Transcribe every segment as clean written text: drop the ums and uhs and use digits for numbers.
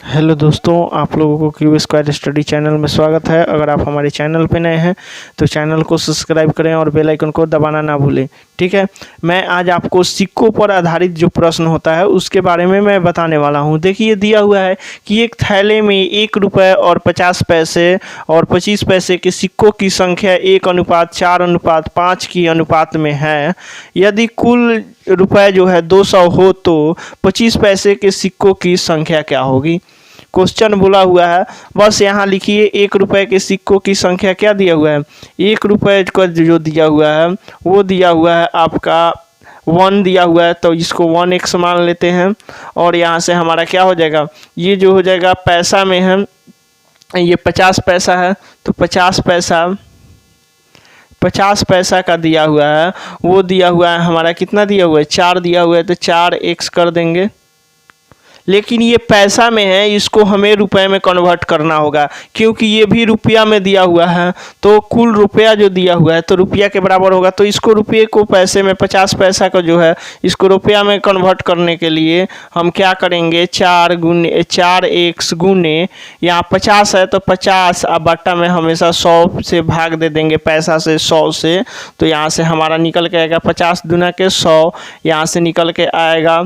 Hello दोस्तों, आप लोगों को क्यूब स्क्वायर स्टडी चैनल में स्वागत है। अगर आप हमारे चैनल पर नए हैं तो चैनल को सब्सक्राइब करें और बेल आइकन को दबाना ना भूलें। ठीक है, मैं आज आपको सिक्कों पर आधारित जो प्रश्न होता है उसके बारे में मैं बताने वाला हूं। देखिए, दिया हुआ है कि एक थैले में 1 रुपये और 50 पैसे और 25 पैसे के सिक्कों की संख्या 1:4:5 की अनुपात में है। यदि कुल रुपए जो है 200 हो तो 25 पैसे के सिक्कों की संख्या क्या होगी। क्वेश्चन बोला हुआ है, बस यहाँ लिखिए 1 रुपये के सिक्कों की संख्या क्या दिया हुआ है। 1 रुपये का जो दिया हुआ है वो दिया हुआ है आपका 1 दिया हुआ है, तो इसको 1x मान लेते हैं। और यहाँ से हमारा क्या हो जाएगा, ये जो हो जाएगा पैसा में है, ये 50 पैसा है तो 50 पैसा का दिया हुआ है, वो दिया हुआ है हमारा कितना दिया हुआ है 4 दिया हुआ है, तो 4x कर देंगे। लेकिन ये पैसा में है, इसको हमें रुपए में कन्वर्ट करना होगा क्योंकि ये भी रुपया में दिया हुआ है। तो कुल रुपया जो दिया हुआ है तो रुपया के बराबर होगा, तो इसको रुपये को पैसे में 50 पैसा का जो है इसको रुपया में कन्वर्ट करने के लिए हम क्या करेंगे, 4x गुने यहाँ 50 है तो 50 अब बट्टा में हमेशा 100 से भाग दे देंगे, पैसा से 100 से। तो यहाँ से हमारा निकल के आएगा 50 दूना के 100, यहाँ से निकल के आएगा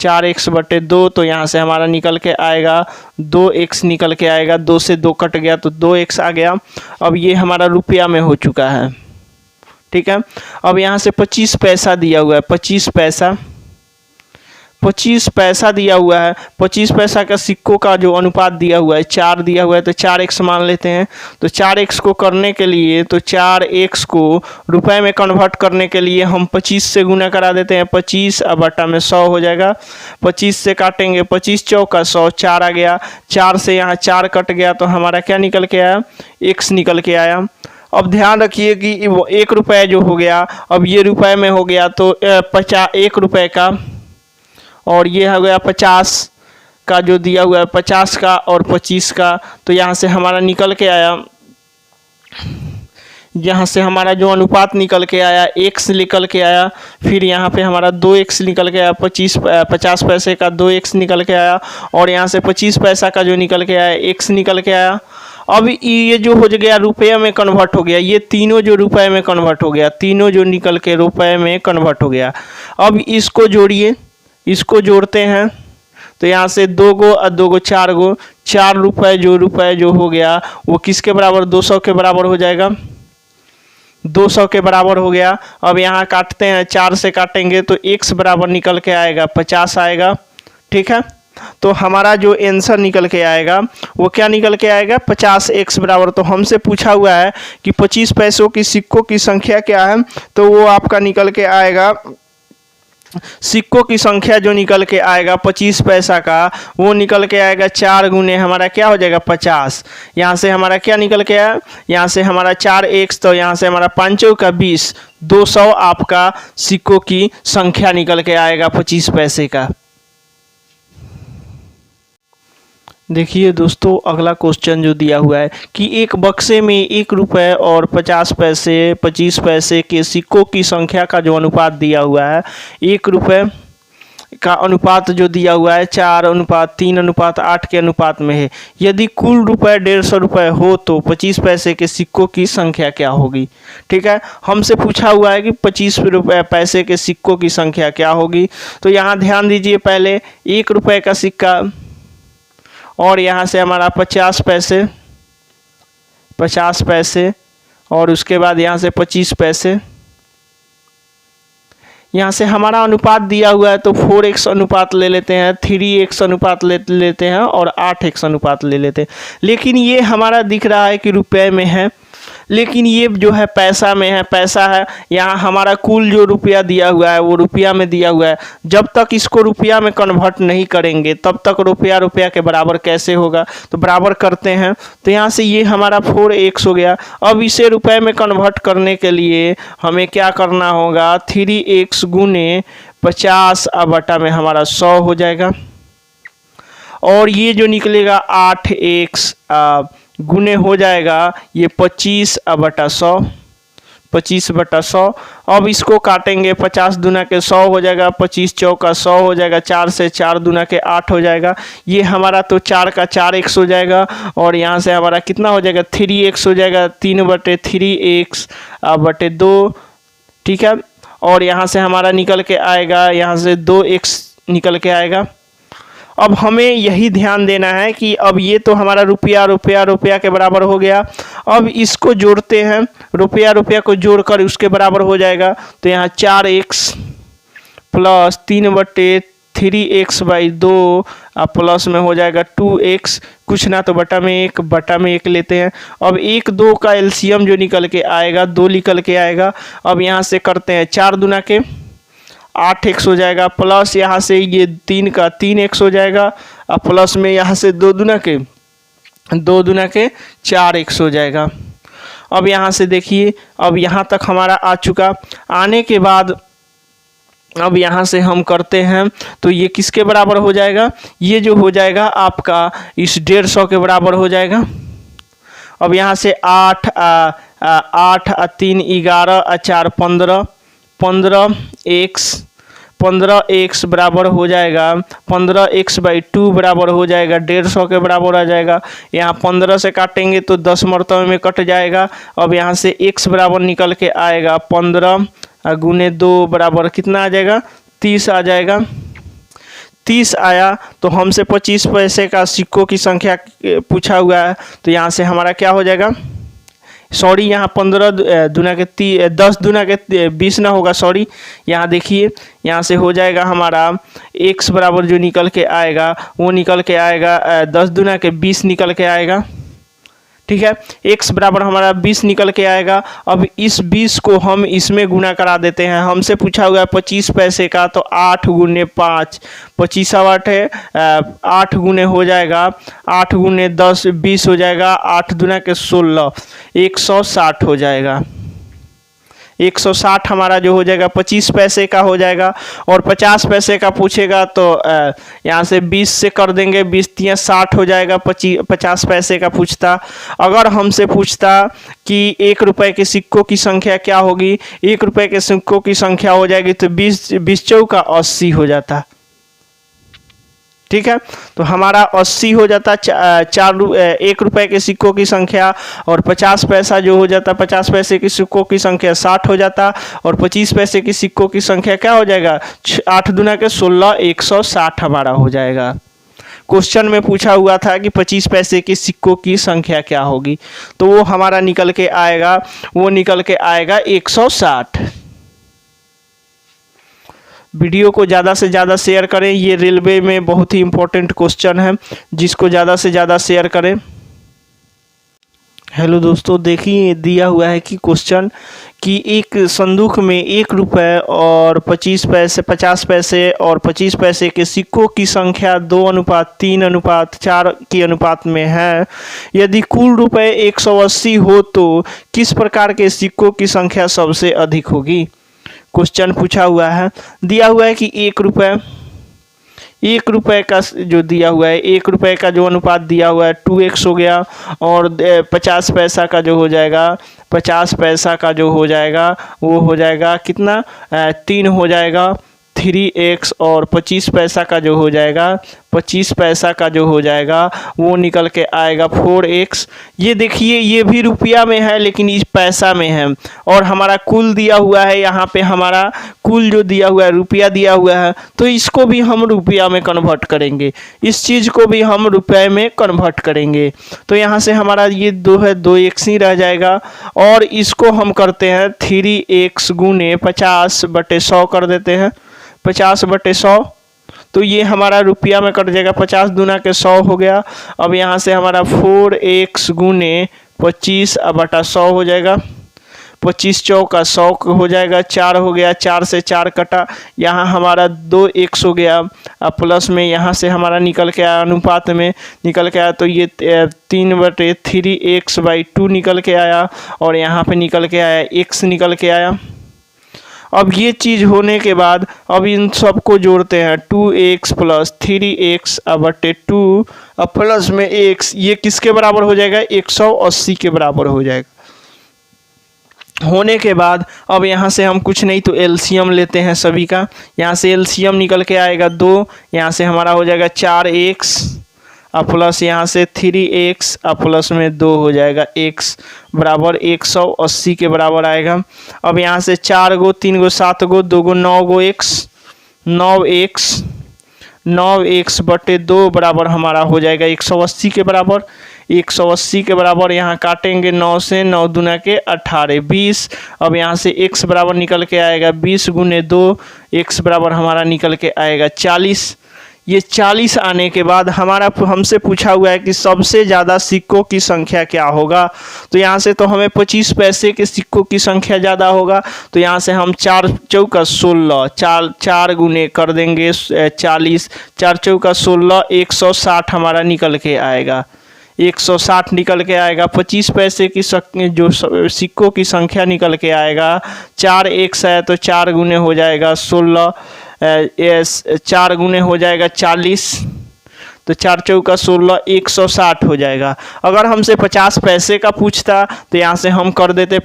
4x बटे 2, तो यहाँ से हमारा निकल के आएगा 2x निकल के आएगा, 2 से 2 कट गया तो 2x आ गया। अब ये हमारा रुपया में हो चुका है। ठीक है, अब यहाँ से 25 पैसा दिया हुआ है, 25 पैसा दिया हुआ है। 25 पैसा का सिक्कों का जो अनुपात दिया हुआ है 4 दिया हुआ है, तो 4x मान लेते हैं। तो 4x को करने के लिए, तो 4x को रुपए में कन्वर्ट करने के लिए हम 25 से गुना करा देते हैं। 25 अब बटा में 100 हो जाएगा, 25 से काटेंगे, 25 चौका 100, 4 आ गया, 4 से यहाँ 4 कट गया तो हमारा क्या निकल के आया, x निकल के आया। अब ध्यान रखिए कि वो 1 रुपये जो हो गया, अब ये रुपए में हो गया तो 1 रुपये का, और ये हो गया 50 का जो दिया हुआ है, 50 का और 25 का। तो यहाँ से हमारा निकल के आया, यहाँ से हमारा जो अनुपात निकल के आया x निकल के आया, फिर यहाँ पे हमारा 2x निकल के आया, 50 पैसे का 2x निकल के आया, और यहाँ से 25 पैसा का जो निकल के आया x निकल के आया। अब ये जो हो गया रुपये में कन्वर्ट हो गया, ये तीनों जो रुपये में कन्वर्ट हो गया, तीनों जो निकल के रुपये में कन्वर्ट हो गया। अब इसको जोड़िए, इसको जोड़ते हैं तो यहाँ से 2 गो और 2 गो 4 गो, 4 रुपये जो हो गया वो किसके बराबर, 200 के बराबर हो जाएगा, 200 के बराबर हो गया। अब यहाँ काटते हैं, 4 से काटेंगे तो x बराबर निकल के आएगा 50 आएगा। ठीक है, तो हमारा जो आंसर निकल के आएगा वो क्या निकल के आएगा, 50x बराबर। तो हमसे पूछा हुआ है कि 25 पैसों की सिक्कों की संख्या क्या है, तो वो आपका निकल के आएगा, सिक्कों की संख्या जो निकल के आएगा 25 पैसा का, वो निकल के आएगा 4 गुने हमारा क्या हो जाएगा 50। यहाँ से हमारा क्या निकल के आया, यहाँ से हमारा 4x, तो यहाँ से हमारा 5 का 20, 200 आपका सिक्कों की संख्या निकल के आएगा 25 पैसे का। देखिए दोस्तों, अगला क्वेश्चन जो दिया हुआ है कि एक बक्से में 1 रुपये और 50 पैसे 25 पैसे के सिक्कों की संख्या का जो अनुपात दिया हुआ है, 1 रुपये का अनुपात जो दिया हुआ है 4:3:8 के अनुपात में है। यदि कुल रुपये 150 रुपये हो तो 25 पैसे के सिक्कों की संख्या क्या होगी। ठीक है, हमसे पूछा हुआ है कि 25 पैसे के सिक्कों की संख्या क्या होगी। तो यहाँ ध्यान दीजिए, पहले 1 रुपये का सिक्का, और यहाँ से हमारा 50 पैसे, और उसके बाद यहाँ से 25 पैसे। यहाँ से हमारा अनुपात दिया हुआ है तो 4x अनुपात ले लेते हैं, 3x अनुपात लेते हैं और 8x अनुपात ले लेते हैं। लेकिन ये हमारा दिख रहा है कि रुपए में है, लेकिन ये जो है पैसा में है, पैसा है। यहाँ हमारा कुल जो रुपया दिया हुआ है वो रुपया में दिया हुआ है। जब तक इसको रुपया में कन्वर्ट नहीं करेंगे तब तक रुपया के बराबर कैसे होगा, तो बराबर करते हैं। तो यहाँ से ये हमारा 4x हो गया। अब इसे रुपये में कन्वर्ट करने के लिए हमें क्या करना होगा, 3x गुने 50 अब बटा में हमारा 100 हो जाएगा, और ये जो निकलेगा 8x गुने हो जाएगा ये 25 अब बटा 100, 25/100। अब इसको काटेंगे, 50 दूना के 100 हो जाएगा, 25 चौका 100 हो जाएगा, 4 से 4 दूना के 8 हो जाएगा। ये हमारा तो 4 का 4x हो जाएगा और यहाँ से हमारा कितना हो जाएगा 3x हो जाएगा, 3/3x/2। ठीक है, और यहाँ से हमारा निकल के आएगा, यहाँ से 2x निकल के आएगा। अब हमें यही ध्यान देना है कि अब ये तो हमारा रुपया के बराबर हो गया। अब इसको जोड़ते हैं, रुपया को जोड़कर उसके बराबर हो जाएगा। तो यहाँ 4x प्लस 3/3x/2 प्लस में हो जाएगा 2x, कुछ ना तो बटा में 1 लेते हैं। अब 1 2 का एलसीएम जो निकल के आएगा 2 निकल के आएगा। अब यहाँ से करते हैं 4 दूना के 8x हो जाएगा, प्लस यहाँ से ये 3 का 3x हो जाएगा और प्लस में यहाँ से 2 दूना के 4x हो जाएगा। अब यहाँ से देखिए, अब यहाँ तक हमारा आ चुका। आने के बाद अब यहाँ से हम करते हैं तो ये किसके बराबर हो जाएगा, ये जो हो जाएगा आपका इस 150 के बराबर हो जाएगा। अब यहाँ से 8 3 11 4 15x बराबर हो जाएगा 15x/2 बराबर हो जाएगा 150 के बराबर आ जाएगा। यहाँ 15 से काटेंगे तो 10 मरतबे में कट जाएगा। अब यहाँ से x बराबर निकल के आएगा 15 गुने 2 बराबर कितना आ जाएगा 30 आ जाएगा। 30 आया तो हमसे 25 पैसे का सिक्कों की संख्या पूछा हुआ है, तो यहाँ से हमारा क्या हो जाएगा, सॉरी यहाँ 15 दूना के 10 दूना के 20 ना होगा, सॉरी यहाँ देखिए, यहाँ से हो जाएगा हमारा x बराबर जो निकल के आएगा वो निकल के आएगा 10 दूना के 20 निकल के आएगा। ठीक है, x बराबर हमारा 20 निकल के आएगा। अब इस 20 को हम इसमें गुना करा देते हैं। हमसे पूछा हुआ है 25 पैसे का, तो 8 गुने 5 25 8 है, 8 गुने हो जाएगा 8 गुने 10 20 हो जाएगा, 8 दूना के 16 160 हो जाएगा। 160 हमारा जो हो जाएगा 25 पैसे का हो जाएगा। और 50 पैसे का पूछेगा तो यहाँ से 20 से कर देंगे, 20 × 60 हो जाएगा। 50 पैसे का पूछता। अगर हमसे पूछता कि 1 रुपये के सिक्कों की संख्या क्या होगी, 1 रुपये के सिक्कों की संख्या हो जाएगी तो 20 चौका 80 हो जाता। ठीक है, तो हमारा 80 हो जाता 1 रुपये के सिक्कों की संख्या, और 50 पैसा जो हो जाता 50 पैसे के सिक्कों की संख्या 60 हो जाता, और 25 पैसे की सिक्कों की संख्या क्या हो जाएगा 8 दूना के 16 160 हमारा हो जाएगा। क्वेश्चन में पूछा हुआ था कि 25 पैसे के सिक्कों की संख्या क्या होगी, तो वो हमारा निकल के आएगा 160। वीडियो को ज़्यादा से ज़्यादा शेयर करें, ये रेलवे में बहुत ही इम्पोर्टेंट क्वेश्चन है, जिसको ज़्यादा से ज़्यादा शेयर करें। हेलो दोस्तों, देखिए दिया हुआ है कि क्वेश्चन कि एक संदूक में 1 रुपये और 25 पैसे 50 पैसे और 25 पैसे के सिक्कों की संख्या 2:3:4 की अनुपात में है। यदि कुल रुपए 180 हो तो किस प्रकार के सिक्कों की संख्या सबसे अधिक होगी। क्वेश्चन पूछा हुआ है, दिया हुआ है कि 1 रुपये का जो दिया हुआ है 1 रुपये का जो अनुपात दिया हुआ है 2x हो गया, और 50 पैसा का जो हो जाएगा 50 पैसा का जो हो जाएगा वो हो जाएगा कितना 3 हो जाएगा 3x, और 25 पैसा का जो हो जाएगा 25 पैसा का जो हो जाएगा वो निकल के आएगा 4x। ये देखिए ये भी रुपया में है लेकिन इस पैसा में है, और हमारा कुल दिया हुआ है, यहाँ पे हमारा कुल जो दिया हुआ है रुपया दिया हुआ है, तो इसको भी हम रुपया में कन्वर्ट करेंगे, इस चीज़ को भी हम रुपये में कन्वर्ट करेंगे। तो यहाँ से हमारा ये 2x ही रह जाएगा, और इसको हम करते हैं 3x गुने 50/100 कर देते हैं, 50/100, तो ये हमारा रुपया में कट जाएगा, 50 दूना के 100 हो गया। अब यहाँ से हमारा 4x गुने 25/100 हो जाएगा, 25 चौका 100 हो जाएगा, 4 हो गया, 4 से 4 कटा, यहाँ हमारा 2x हो गया, अब प्लस में यहाँ से हमारा निकल के आया, अनुपात में निकल के आया, तो ये 3/3x/2 निकल के आया, और यहाँ पे निकल के आया x निकल के आया। अब ये चीज़ होने के बाद अब इन सबको जोड़ते हैं, 2x प्लस 3x/2 अब प्लस में x, ये किसके बराबर हो जाएगा 180 के बराबर हो जाएगा। होने के बाद अब यहाँ से हम कुछ नहीं तो एलसीएम लेते हैं सभी का। यहाँ से एलसीएम निकल के आएगा 2, यहाँ से हमारा हो जाएगा 4x और प्लस यहाँ से 3x और प्लस में 2 हो जाएगा x बराबर 180 के बराबर आएगा। अब यहाँ से 4 गो 3 गो 7 गो 2 गो 9 गो x 9x बटे 2 बराबर हमारा हो जाएगा 180 के बराबर। 180 के बराबर यहाँ काटेंगे 9 से, 9 दूना के 18 20। अब यहाँ से x बराबर निकल के आएगा 20 गुने 2, x बराबर हमारा निकल के आएगा 40। ये 40 आने के बाद हमसे पूछा हुआ है कि सबसे ज़्यादा सिक्कों की संख्या क्या होगा। तो यहाँ से तो हमें 25 पैसे के सिक्कों की संख्या ज़्यादा होगा। तो यहाँ से हम 4 चौका 16 4 गुने कर देंगे 40, 4 चौका 16 160 हमारा निकल के आएगा। 160 निकल के आएगा। 25 पैसे की जो सिक्कों की संख्या निकल के आएगा 4 1 है तो 4 गुने हो जाएगा 16, 4 गुने हो जाएगा 40, तो 4 चौका 16 160 हो जाएगा। अगर हमसे 50 पैसे का पूछता तो यहाँ से हम कर देते,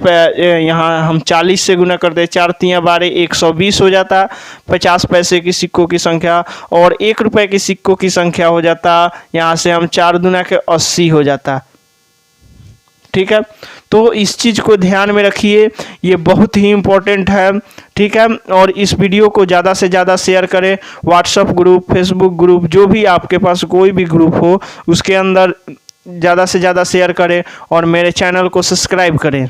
यहाँ हम 40 से गुना करते, 4 3 12 120 हो जाता 50 पैसे की सिक्कों की संख्या। और 1 रुपये की सिक्कों की संख्या हो जाता, यहाँ से हम 4 दूना के 80 हो जाता। ठीक है, तो इस चीज़ को ध्यान में रखिए, ये बहुत ही इम्पोर्टेंट है। ठीक है, और इस वीडियो को ज़्यादा से ज़्यादा शेयर करें। व्हाट्सएप ग्रुप, फेसबुक ग्रुप, जो भी आपके पास कोई भी ग्रुप हो उसके अंदर ज़्यादा से ज़्यादा शेयर करें और मेरे चैनल को सब्सक्राइब करें।